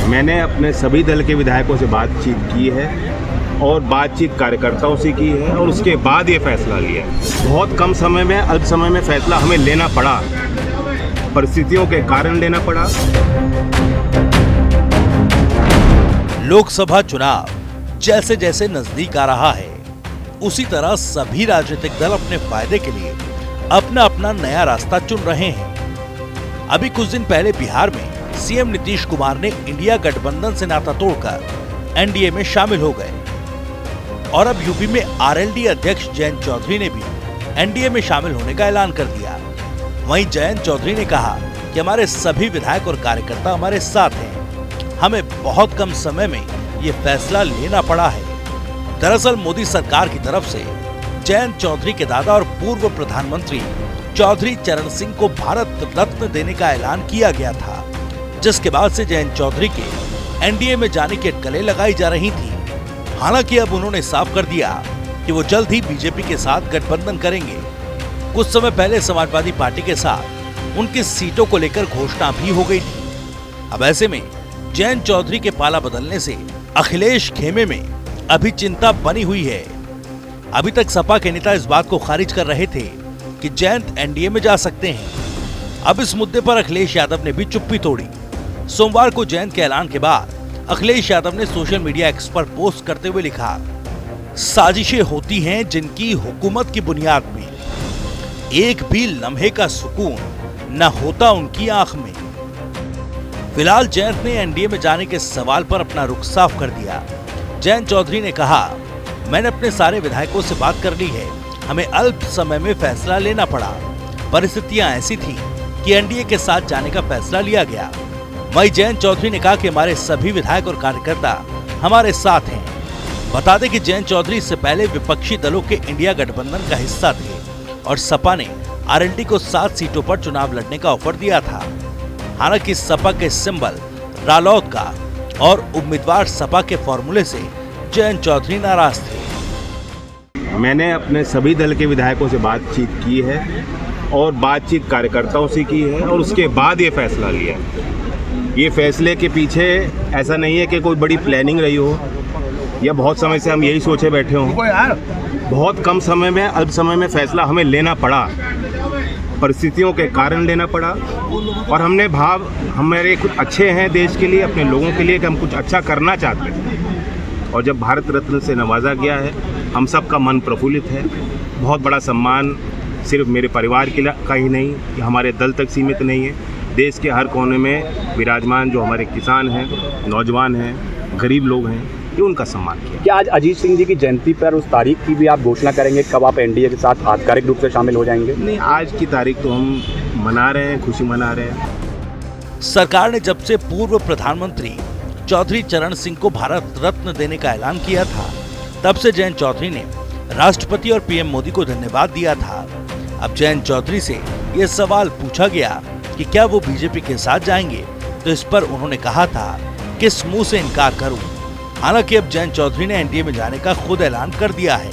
मैंने अपने सभी दल के विधायकों से बातचीत की है और बातचीत कार्यकर्ताओं से की है और उसके बाद ये फैसला लिया है। बहुत कम समय में, अल्प समय में फैसला हमें लेना पड़ा, परिस्थितियों के कारण लेना पड़ा। लोकसभा चुनाव जैसे जैसे नजदीक आ रहा है, उसी तरह सभी राजनीतिक दल अपने फायदे के लिए अपना अपना नया रास्ता चुन रहे हैं। अभी कुछ दिन पहले बिहार में सीएम नीतीश कुमार ने इंडिया गठबंधन से नाता तोड़कर एनडीए में शामिल हो गए और अब यूपी में आरएलडी अध्यक्ष जयंत चौधरी ने भी एनडीए में शामिल होने का ऐलान कर दिया। वहीं जयंत चौधरी ने कहा कि हमारे सभी विधायक और कार्यकर्ता हमारे साथ हैं। हमें बहुत कम समय में ये फैसला लेना पड़ा है। दरअसल मोदी सरकार की तरफ से जयंत चौधरी के दादा और पूर्व प्रधानमंत्री चौधरी चरण सिंह को भारत रत्न देने का ऐलान किया गया था, जिसके बाद से जयंत चौधरी के एनडीए में जाने की अटकलें लगाई जा रही थी। हालांकि अब उन्होंने साफ कर दिया कि वो जल्द ही बीजेपी के साथ गठबंधन करेंगे। कुछ समय पहले समाजवादी पार्टी के साथ उनकी सीटों को लेकर घोषणा भी हो गई थी। अब ऐसे में जयंत चौधरी के पाला बदलने से अखिलेश खेमे में अभी चिंता बनी हुई है। अभी तक सपा के नेता इस बात को खारिज कर रहे थे कि जयंत एनडीए में जा सकते हैं। अब इस मुद्दे पर अखिलेश यादव ने भी चुप्पी तोड़ी। सोमवार को जयंत के ऐलान के बाद अखिलेश यादव ने सोशल मीडिया एक्स पर पोस्ट करते हुए लिखा, साजिशें होती हैं जिनकी हुकूमत की बुनियाद में एक भी लम्हे का सुकून न होता उनकी आंख में। फिलहाल जयंत ने एनडीए में जाने के सवाल पर अपना रुख साफ कर दिया। जयंत चौधरी ने कहा, मैंने अपने सारे विधायकों से बात कर ली है। हमें अल्प समय में फैसला लेना पड़ा। परिस्थितियां ऐसी थी कि एनडीए के साथ जाने का फैसला लिया गया। वहीं जयंत चौधरी ने कहा कि हमारे सभी विधायक और कार्यकर्ता हमारे साथ हैं। बता दें कि जयंत चौधरी इससे पहले विपक्षी दलों के इंडिया गठबंधन का हिस्सा थे और सपा ने आरएलडी को 7 सीटों पर चुनाव लड़ने का ऑफर दिया था। हालांकि सपा के सिंबल रालोद का और उम्मीदवार सपा के फॉर्मूले से जयंत चौधरी नाराज थे। मैंने अपने सभी दल के विधायकों से बातचीत की है और बातचीत कार्यकर्ताओं से की है और उसके बाद ये फैसला लिया है। ये फैसले के पीछे ऐसा नहीं है कि कोई बड़ी प्लानिंग रही हो या बहुत समय से हम यही सोचे बैठे हों। बहुत कम समय में, अल्प समय में फैसला हमें लेना पड़ा, परिस्थितियों के कारण लेना पड़ा और हमारे कुछ अच्छे हैं देश के लिए, अपने लोगों के लिए कि हम कुछ अच्छा करना चाहते हैं। और जब भारत रत्न से नवाजा गया है, हम सब का मन प्रफुल्लित है। बहुत बड़ा सम्मान सिर्फ मेरे परिवार के का ही नहीं, कि हमारे दल तक सीमित नहीं है। देश के हर कोने में विराजमान जो हमारे किसान हैं, नौजवान हैं, गरीब लोग हैं, ये उनका सम्मान किया। क्या आज अजीत सिंह जी की जयंती पर उस तारीख की भी आप घोषणा करेंगे, कब आप एनडीए के साथ आधिकारिक रूप से शामिल हो जाएंगे? नहीं, आज की तारीख तो हम मना रहे हैं, खुशी मना रहे हैं। सरकार ने जब से पूर्व प्रधानमंत्री चौधरी चरण सिंह को भारत रत्न देने का ऐलान किया था, तब से जयंत चौधरी ने राष्ट्रपति और पीएम मोदी को धन्यवाद दिया था। अब जयंत चौधरी से ये सवाल पूछा गया कि क्या वो बीजेपी के साथ जाएंगे, तो इस पर उन्होंने कहा था किस मुंह से इनकार करूं। हालांकि अब जयंत चौधरी ने एनडीए में जाने का खुद ऐलान कर दिया है।